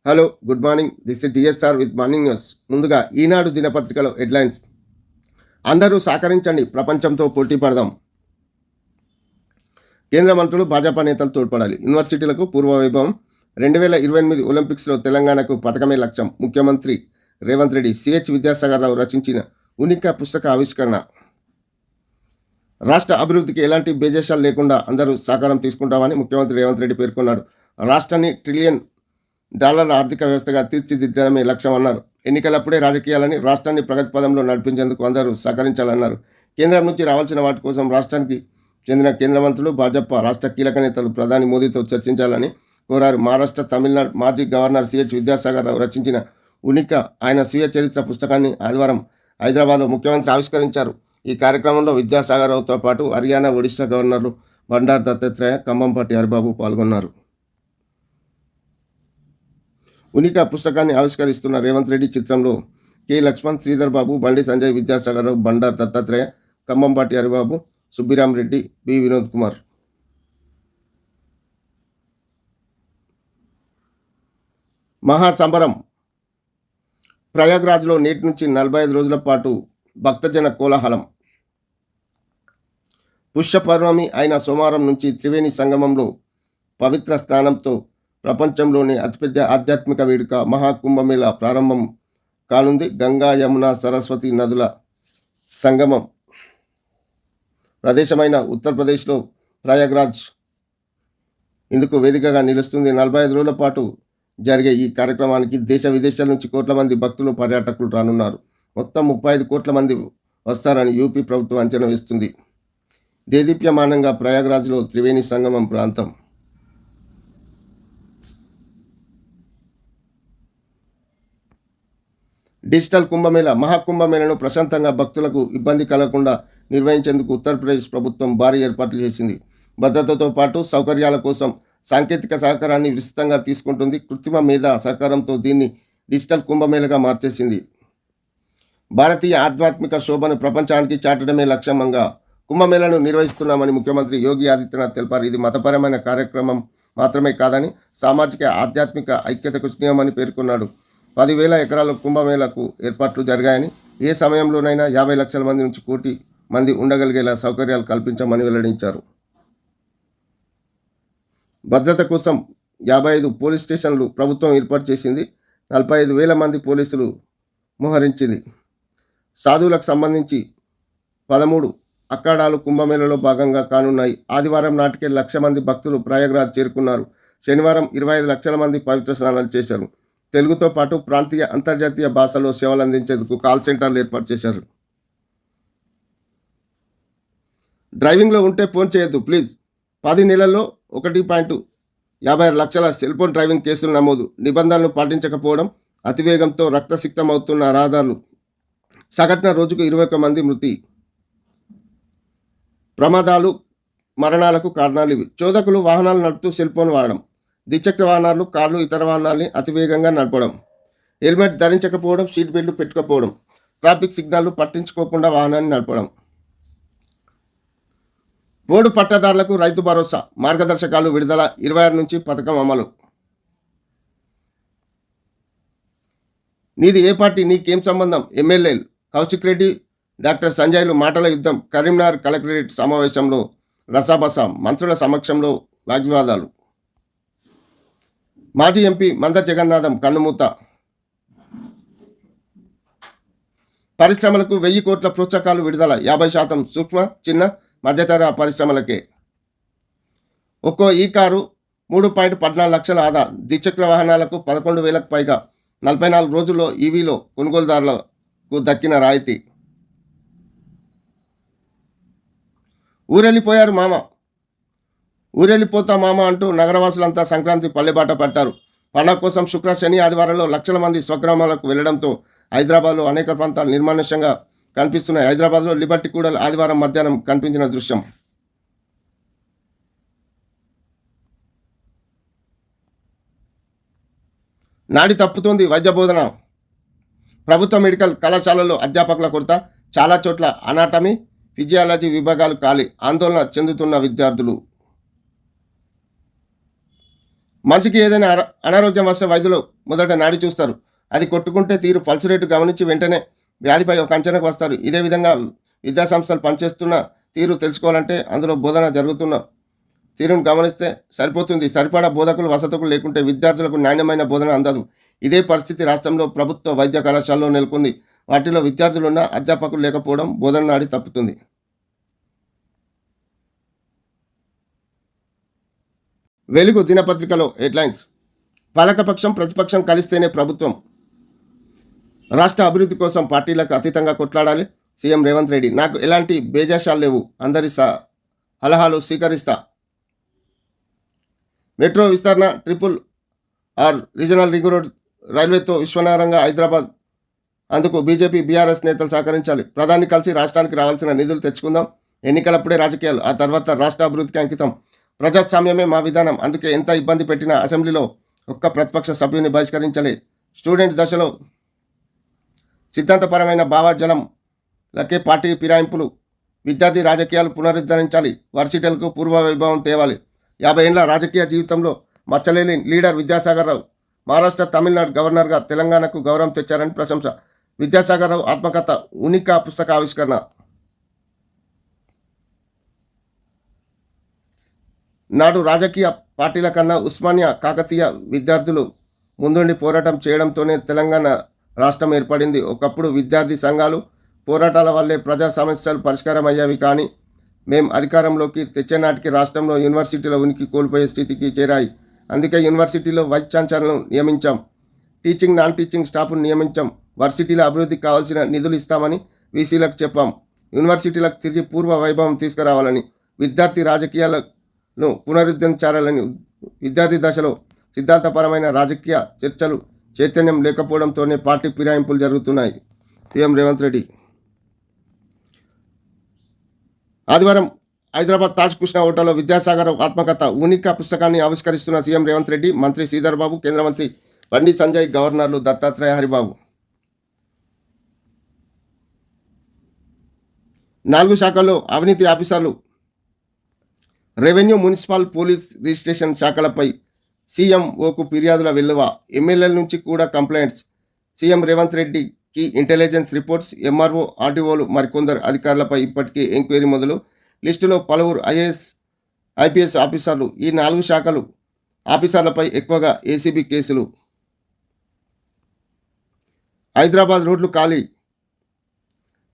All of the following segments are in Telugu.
Hello, good morning. This is DSR with morning news. ముందుగా ఈనాడు దినపత్రికలో హెడ్లైన్స్. అందరూ సహకరించండి, ప్రపంచంతో పోటీ పడదాం. కేంద్ర మంత్రులు, భాజపా నేతలు తోడ్పడాలి. యూనివర్సిటీలకు పూర్వ వైభవం. 2028 ఒలింపిక్స్లో తెలంగాణకు పథకమే లక్ష్యం. ముఖ్యమంత్రి రేవంత్ రెడ్డి. సిహెచ్ విద్యాసాగర్ రావు రచించిన ఉనిక పుస్తక ఆవిష్కరణ. రాష్ట్ర అభివృద్ధికి ఎలాంటి బేజేషాలు లేకుండా అందరూ సహకారం తీసుకుంటామని ముఖ్యమంత్రి రేవంత్ రెడ్డి పేర్కొన్నాడు. రాష్ట్రాన్ని ట్రిలియన్ డాలర్ల ఆర్థిక వ్యవస్థగా తీర్చిదిద్దడమే లక్ష్యం అన్నారు. ఎన్నికలప్పుడే రాజకీయాలని రాష్ట్రాన్ని ప్రగతి పదంలో నడిపించేందుకు అందరూ సహకరించాలన్నారు. కేంద్రం నుంచి రావాల్సిన వాటి కోసం రాష్ట్రానికి చెందిన కేంద్ర మంత్రులు, భాజపా రాష్ట్ర కీలక నేతలు ప్రధాని మోదీతో చర్చించాలని కోరారు. మహారాష్ట్ర, తమిళనాడు మాజీ గవర్నర్ సిహెచ్ విద్యాసాగర్ రావు రచించిన ఉనిక, ఆయన స్వీయ చరిత్ర పుస్తకాన్ని ఆదివారం హైదరాబాద్లో ముఖ్యమంత్రి ఆవిష్కరించారు. ఈ కార్యక్రమంలో విద్యాసాగర్ రావుతో పాటు హర్యానా, ఒడిశా గవర్నర్లు బండారు దత్తాత్రేయ, కంభంపాటి హరిబాబు పాల్గొన్నారు. ఉనిక పుస్తకాన్ని ఆవిష్కరిస్తున్న రేవంత్ రెడ్డి చిత్రంలో కె లక్ష్మణ్, శ్రీధర్ బాబు, బండి సంజయ్, విద్యాసాగర్ రావు, బండారు దత్తాత్రేయ, కంభంపాటి హరిబాబు, సుబ్బిరామ్ రెడ్డి, బి వినోద్ కుమార్. మహాసంబరం. ప్రయాగ్రాజ్లో నేటి నుంచి 45 రోజుల పాటు భక్తజన కోలాహలం. పుష్య పౌర్ణమి అయిన సోమవారం నుంచి త్రివేణి సంగమంలో పవిత్ర స్నానంతో ప్రపంచంలోని అతిపెద్ద ఆధ్యాత్మిక వేడుక మహాకుంభమేళ ప్రారంభం కానుంది. గంగా, యమున, సరస్వతి నదుల సంగమం ప్రదేశమైన ఉత్తరప్రదేశ్లో ప్రయాగ్రాజ్ ఇందుకు వేదికగా నిలుస్తుంది. 45 రోజుల పాటు జరిగే ఈ కార్యక్రమానికి దేశ విదేశాల నుంచి కోట్ల మంది భక్తులు, పర్యాటకులు రానున్నారు. మొత్తం 35 కోట్ల మంది వస్తారని యూపీ ప్రభుత్వం అంచనా వేస్తుంది. దేదీప్యమానంగా ప్రయాగ్రాజ్లో త్రివేణి సంగమం ప్రాంతం. డిజిటల్ కుంభమేళ. మహాకుంభమేళను ప్రశాంతంగా భక్తులకు ఇబ్బంది కలగకుండా నిర్వహించేందుకు ఉత్తరప్రదేశ్ ప్రభుత్వం భారీ ఏర్పాట్లు చేసింది. భద్రతతో పాటు సౌకర్యాల కోసం సాంకేతిక సహకారాన్ని విస్తృతంగా తీసుకుంటుంది. కృత్రిమ మేధ సహకారంతో దీన్ని డిజిటల్ కుంభమేళగా మార్చేసింది. భారతీయ ఆధ్యాత్మిక శోభను ప్రపంచానికి చాటడమే లక్ష్యంగా కుంభమేళను నిర్వహిస్తున్నామని ముఖ్యమంత్రి యోగి ఆదిత్యనాథ్ తెలిపారు. ఇది మతపరమైన కార్యక్రమం మాత్రమే కాదని సామాజిక ఆధ్యాత్మిక ఐక్యతకు చిహ్నమని పేర్కొన్నాడు. 10,000 ఎకరాల కుంభమేళకు ఏర్పాట్లు జరిగాయని, ఏ సమయంలోనైనా 50 లక్షల మంది నుంచి కోటి మంది ఉండగలిగేలా సౌకర్యాలు కల్పించామని వెల్లడించారు. భద్రత కోసం 55 పోలీస్ స్టేషన్లు ప్రభుత్వం ఏర్పాటు చేసింది. 45,000 మంది పోలీసులు మోహరించింది. సాధువులకు సంబంధించి 13 అఖాడాలు కుంభమేళలో భాగంగా కానున్నాయి. ఆదివారం నాటికే 1,00,000 మంది భక్తులు ప్రయాగ్రాజ్ చేరుకున్నారు. శనివారం 25 లక్షల మంది పవిత్ర స్నానాలు చేశారు. తెలుగుతో పాటు ప్రాంతీయ, అంతర్జాతీయ భాషల్లో సేవలు అందించేందుకు కాల్ సెంటర్లు ఏర్పాటు చేశారు. డ్రైవింగ్లో ఉంటే ఫోన్ చేయొద్దు ప్లీజ్. 10 నెలల్లో 1.56 లక్షల సెల్ఫోన్ డ్రైవింగ్ కేసులు నమోదు. నిబంధనలు పాటించకపోవడం, అతివేగంతో రక్తసిక్తమవుతున్న రహదారులు. సగటున రోజుకు 21 మంది మృతి. ప్రమాదాలు, మరణాలకు కారణాలు ఇవి. చోదకులు వాహనాలు నడుపుతూ సెల్ఫోన్ వాడడం, ద్విచక్ర వాహనాలు, కార్లు, ఇతర వాహనాల్ని అతివేగంగా నడపడం, హెల్మెట్ ధరించకపోవడం, సీట్ బెల్ట్ పెట్టుకోకపోవడం, ట్రాఫిక్ సిగ్నల్లు పట్టించుకోకుండా వాహనాన్ని నడపడం. బోర్డు పట్టాదారులకు రైతు భరోసా మార్గదర్శకాలు విడుదల. 26 నుంచి పథకం అమలు. నీది ఏ పార్టీ, నీకేం సంబంధం? ఎమ్మెల్యేలు కౌశిక్ రెడ్డి, డాక్టర్ సంజయ్లు మాటల యుద్ధం. కరీంనగర్ కలెక్టరేట్ సమావేశంలో రసాబస, మంత్రుల సమక్షంలో వాగ్వివాదాలు. మాజీ ఎంపీ మంద జగన్నాథం కన్నుమూత. పరిశ్రమలకు 1000 కోట్ల ప్రోత్సాహకాలు విడుదల. 50% సూక్ష్మ, చిన్న, మధ్యతర పరిశ్రమలకే. ఒక్కో ఈ కారు 3.14 లక్షల ఆదా. ద్విచక్ర వాహనాలకు 11,000కు పైగా. 44 రోజుల్లో ఈవీలో కొనుగోలుదారులకు దక్కిన రాయితీ. ఊరెళ్ళిపోయారు మామ, ఊరెళ్ళిపోతా మామ అంటూ నగరవాసులంతా సంక్రాంతి పల్లెబాట పట్టారు. పండగ కోసం శుక్ర, శని, ఆదివారంలో లక్షల మంది స్వగ్రామాలకు వెళ్లడంతో హైదరాబాద్లో అనేక ప్రాంతాలు నిర్మానుష్యంగా కనిపిస్తున్నాయి. హైదరాబాద్లో లిబర్టీ కూడల్ ఆదివారం మధ్యాహ్నం కనిపించిన దృశ్యం. నాడి తప్పుతోంది వైద్య బోధన. ప్రభుత్వ మెడికల్ కళాశాలల్లో అధ్యాపకుల కొరత. చాలా చోట్ల అనాటమీ, ఫిజియాలజీ విభాగాలు ఖాళీ. ఆందోళన చెందుతున్న విద్యార్థులు. మనిషికి ఏదైనా అనారోగ్యం వస్తే వైద్యులు మొదట నాడి చూస్తారు. అది కొట్టుకుంటే తీరు పల్స్ రేటు గమనించి వెంటనే వ్యాధిపై ఒక అంచనాకు వస్తారు. ఇదే విధంగా విద్యాసంస్థలు పనిచేస్తున్న తీరు తెలుసుకోవాలంటే అందులో బోధన జరుగుతున్న తీరును గమనిస్తే సరిపోతుంది. సరిపడా బోధకులు, వసతులు లేకుంటే విద్యార్థులకు నాణ్యమైన బోధన అందదు. ఇదే పరిస్థితి రాష్ట్రంలో ప్రభుత్వ వైద్య కళాశాలలో నెలకొంది. వాటిలో విద్యార్థులున్న అధ్యాపకులు లేకపోవడం బోధన నాడి తప్పుతుంది. వెలుగు దినపత్రికలో హెడ్లైన్స్: పాలకపక్షం ప్రతిపక్షం కలిస్తేనే ప్రభుత్వం, రాష్ట్ర అభివృద్ధి కోసం పార్టీలకు అతీతంగా కొట్లాడాలి. సీఎం రేవంత్ రెడ్డి: నాకు ఎలాంటి బేజాషాలు లేవు, అందరి సలహాలు స్వీకరిస్తా. మెట్రో విస్తరణ, RRR రీజనల్ రింగ్ రోడ్ రైల్వేతో విశ్వనగరంగా హైదరాబాద్ అందుకు బీజేపీ బీఆర్ఎస్ నేతలు సహకరించాలి. ప్రధాని కలిసి రాష్ట్రానికి రావాల్సిన నిధులు తెచ్చుకుందాం. ఎన్నికలప్పుడే రాజకీయాలు, ఆ తర్వాత రాష్ట్ర అభివృద్ధికి అంకితం. ప్రజాస్వామ్యమే మా విధానం, అందుకే ఎంత ఇబ్బంది పెట్టినా అసెంబ్లీలో ఒక్క ప్రతిపక్ష సభ్యుని బహిష్కరించలే. స్టూడెంట్ దశలో సిద్ధాంతపరమైన భావజాలంలకే పార్టీ ఫిరాయింపులు. విద్యార్థి రాజకీయాలు పునరుద్ధరించాలి. వర్సిటీలకు పూర్వ వైభవం తేవాలి. 50 ఏళ్ల రాజకీయ జీవితంలో మచ్చలేని లీడర్ విద్యాసాగర్ రావు. మహారాష్ట్ర, తమిళనాడు గవర్నర్గా తెలంగాణకు గౌరవం తెచ్చారని ప్రశంస. విద్యాసాగర్ రావు ఆత్మకథ ఉనిక పుస్తక ఆవిష్కరణ. నాడు రాజకీయ పార్టీల కన్నా ఉస్మానియా కాకతీయ విద్యార్థులు ముందుండి పోరాటం చేయడంతోనే తెలంగాణ రాష్ట్రం ఏర్పడింది. ఒకప్పుడు విద్యార్థి సంఘాలు పోరాటాల వల్లే ప్రజా సమస్యలు పరిష్కారం అయ్యేవి. కానీ మేం అధికారంలోకి తెచ్చే నాటికి రాష్ట్రంలో యూనివర్సిటీల ఉనికి కోల్పోయే స్థితికి చేరాయి. అందుకే యూనివర్సిటీలో వైస్ ఛాన్సలర్లను నియమించాం. టీచింగ్, నాన్ టీచింగ్ స్టాఫ్ను నియమించాం. వర్సిటీల అభివృద్ధికి కావాల్సిన నిధులు ఇస్తామని వీసీలకు చెప్పాం. యూనివర్సిటీలకు తిరిగి పూర్వ వైభవం తీసుకురావాలని, విద్యార్థి రాజకీయాలను పునరుద్ధరించాలని. విద్యార్థి దశలో సిద్ధాంతపరమైన రాజకీయ చర్చలు చైతన్యం లేకపోవడంతోనే పార్టీ ఫిరాయింపులు జరుగుతున్నాయి. సీఎం రేవంత్ రెడ్డి ఆదివారం హైదరాబాద్ తాజ్ కృష్ణ హోటల్లో విద్యాసాగర్ ఆత్మకథ ఉనిక పుస్తకాన్ని ఆవిష్కరిస్తున్న సీఎం రేవంత్ రెడ్డి, మంత్రి శ్రీధర్ బాబు, కేంద్ర మంత్రి బండి సంజయ్, గవర్నర్లు దత్తాత్రేయ, హరిబాబు. 4 శాఖల్లో అవినీతి ఆఫీసర్లు, రెవెన్యూ, మున్సిపల్, పోలీస్, రిజిస్ట్రేషన్ శాఖలపై సీఎంఓకు ఫిర్యాదుల వెల్లువ. ఎమ్మెల్యేల నుంచి కూడా కంప్లైంట్స్. సీఎం రేవంత్ రెడ్డికి ఇంటెలిజెన్స్ రిపోర్ట్స్. ఎంఆర్ఓ, ఆర్టీఓలు, మరికొందరు అధికారులపై ఇప్పటికే ఎంక్వైరీ మొదలు. లిస్టులో పలువురు ఐఏఎస్, ఐపీఎస్ ఆఫీసర్లు. ఈ 4 శాఖలు ఆఫీసర్లపై ఎక్కువగా ఏసీబీ కేసులు. హైదరాబాద్ రోడ్లు ఖాళీ.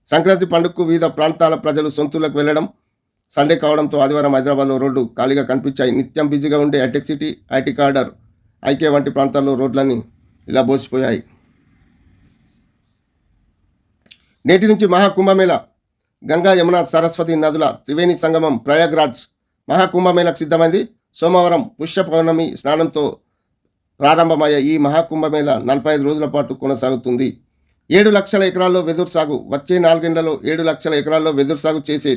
సంక్రాంతి పండుగకు వివిధ ప్రాంతాల ప్రజలు సొంతూళ్లకు వెళ్లడం సండే కావడంతో ఆదివారం హైదరాబాద్లో రోడ్లు ఖాళీగా కనిపించాయి. నిత్యం బిజీగా ఉండే Hitec City, IT corridor, IKEA వంటి ప్రాంతాల్లో రోడ్లన్నీ ఇలా బోసిపోయాయి. నేటి నుంచి మహాకుంభమేళా. గంగా, యమున, సరస్వతి నదుల త్రివేణి సంగమం ప్రయాగ్రాజ్ మహాకుంభమేళకు సిద్ధమైంది. సోమవారం పుష్య పౌర్ణమి స్నానంతో ప్రారంభమయ్యే ఈ మహాకుంభమేళా 45 రోజుల పాటు కొనసాగుతుంది. 7 లక్షల ఎకరాల్లో వెదురు సాగు. వచ్చే 4 ఏళ్లలో 7 లక్షల ఎకరాల్లో వెదురు సాగు చేసే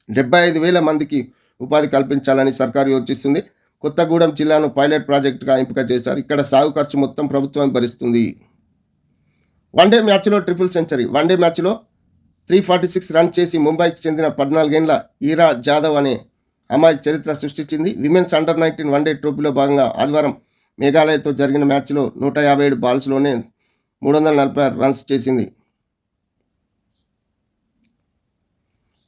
75,000 మందికి ఉపాధి కల్పించాలని సర్కారు యోచిస్తుంది. కొత్తగూడెం జిల్లాను పైలట్ ప్రాజెక్టుగా ఎంపిక చేశారు. ఇక్కడ సాగు ఖర్చు మొత్తం ప్రభుత్వం భరిస్తుంది. వన్డే మ్యాచ్లో ట్రిపుల్ సెంచరీ. వన్డే మ్యాచ్లో 346 రన్ చేసి ముంబైకి చెందిన 14 ఏళ్ల ఈరా జాదవ్ అనే అమ్మాయి చరిత్ర సృష్టించింది. విమెన్స్ అండర్-19 వన్డే ట్రోఫీలో భాగంగా ఆదివారం మేఘాలయతో జరిగిన మ్యాచ్లో 157 బాల్స్లోనే 346 రన్స్ చేసింది.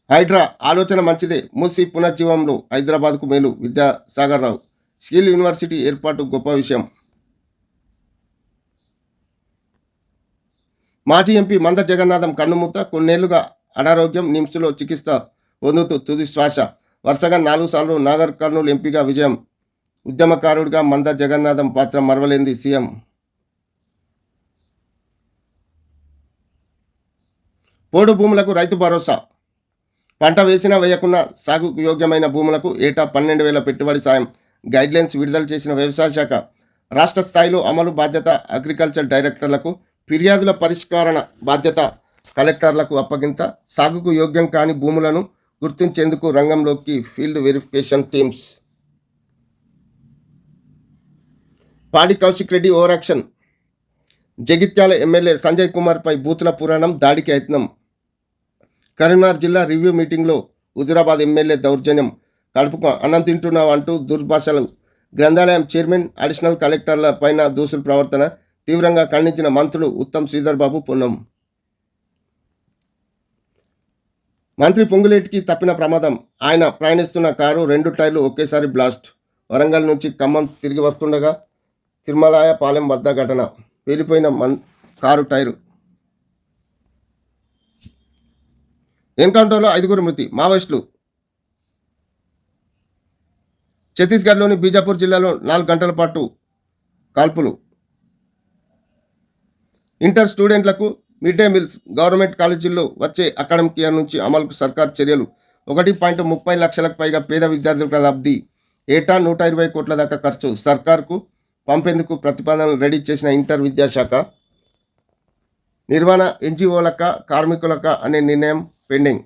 హైడ్రా ఆలోచన మంచిదే, మూసీ పునర్జీవంలో హైదరాబాద్కు మేలు. విద్యాసాగర్ రావు. స్కిల్ యూనివర్సిటీ ఏర్పాటు గొప్ప విషయం. మాజీ ఎంపీ మంద జగన్నాథం కన్నుమూత. కొన్నేళ్లుగా అనారోగ్యం, నిమ్స్లో చికిత్స పొందుతూ తుది శ్వాస. వరుసగా 4 సార్లు నాగర్ కర్నూలు ఎంపీగా విజయం. ఉద్యమకారుడిగా మంద జగన్నాథం పాత్ర మరవలేంది సీఎం. పోడు భూములకు రైతు భరోసా. పంట వేసినా వేయకున్నా సాగు యోగ్యమైన భూములకు ఏటా 12,000 పెట్టుబడి సాయం గైడ్లైన్స్ విడుదల చేసిన వ్యవసాయ శాఖ. రాష్ట్ర స్థాయిలో అమలు బాధ్యత అగ్రికల్చర్ డైరెక్టర్లకు, ఫిర్యాదుల పరిష్కరణ బాధ్యత కలెక్టర్లకు అప్పగింత. సాగుకు యోగ్యం కాని భూములను గుర్తించేందుకు రంగంలోకి ఫీల్డ్ వెరిఫికేషన్ టీమ్స్. పాడి కౌశిక్ రెడ్డి ఓవరాక్షన్. జగిత్యాల ఎమ్మెల్యే సంజయ్ కుమార్పై బూతుల పురాణం, దాడికి యత్నం. కరీంనగర్ జిల్లా రివ్యూ మీటింగ్లో హుజురాబాద్ ఎమ్మెల్యే దౌర్జన్యం. కడుపుకు అన్నం తింటున్నావు అంటూ దుర్భాషలు. గ్రంథాలయం చైర్మన్, అడిషనల్ కలెక్టర్ల పైన దోషుల ప్రవర్తన తీవ్రంగా ఖండించిన మంత్రులు ఉత్తమ్ శ్రీధర్ బాబు, పొన్నం. మంత్రి పొంగులేటికి తప్పిన ప్రమాదం. ఆయన ప్రయాణిస్తున్న కారు 2 టైర్లు ఒకేసారి బ్లాస్ట్. వరంగల్ నుంచి ఖమ్మం తిరిగి వస్తుండగా తిరుమలాయపాలెం వద్ద ఘటన. పేలిపోయిన కారు టైరు. ఎన్కౌంటర్లో 5 మృతి. మావోయిస్టులు. ఛత్తీస్గఢ్లోని బీజాపూర్ జిల్లాలో 4 గంటల పాటు కాల్పులు. ఇంటర్ స్టూడెంట్లకు మిడ్ డే మీల్స్. గవర్నమెంట్ కాలేజీల్లో వచ్చే అకాడమిక్ ఇయర్ నుంచి అమలుకు సర్కార్ చర్యలు. 1.30 లక్షలకు పైగా పేద విద్యార్థులకు లబ్ధి. ఏటా 120 కోట్ల దాకా ఖర్చు. సర్కార్కు పంపేందుకు ప్రతిపాదనలు రెడీ చేసిన ఇంటర్ విద్యాశాఖ. నిర్వహణ ఎన్జీఓలక, కార్మికులక అనే నిర్ణయం పెండింగ్.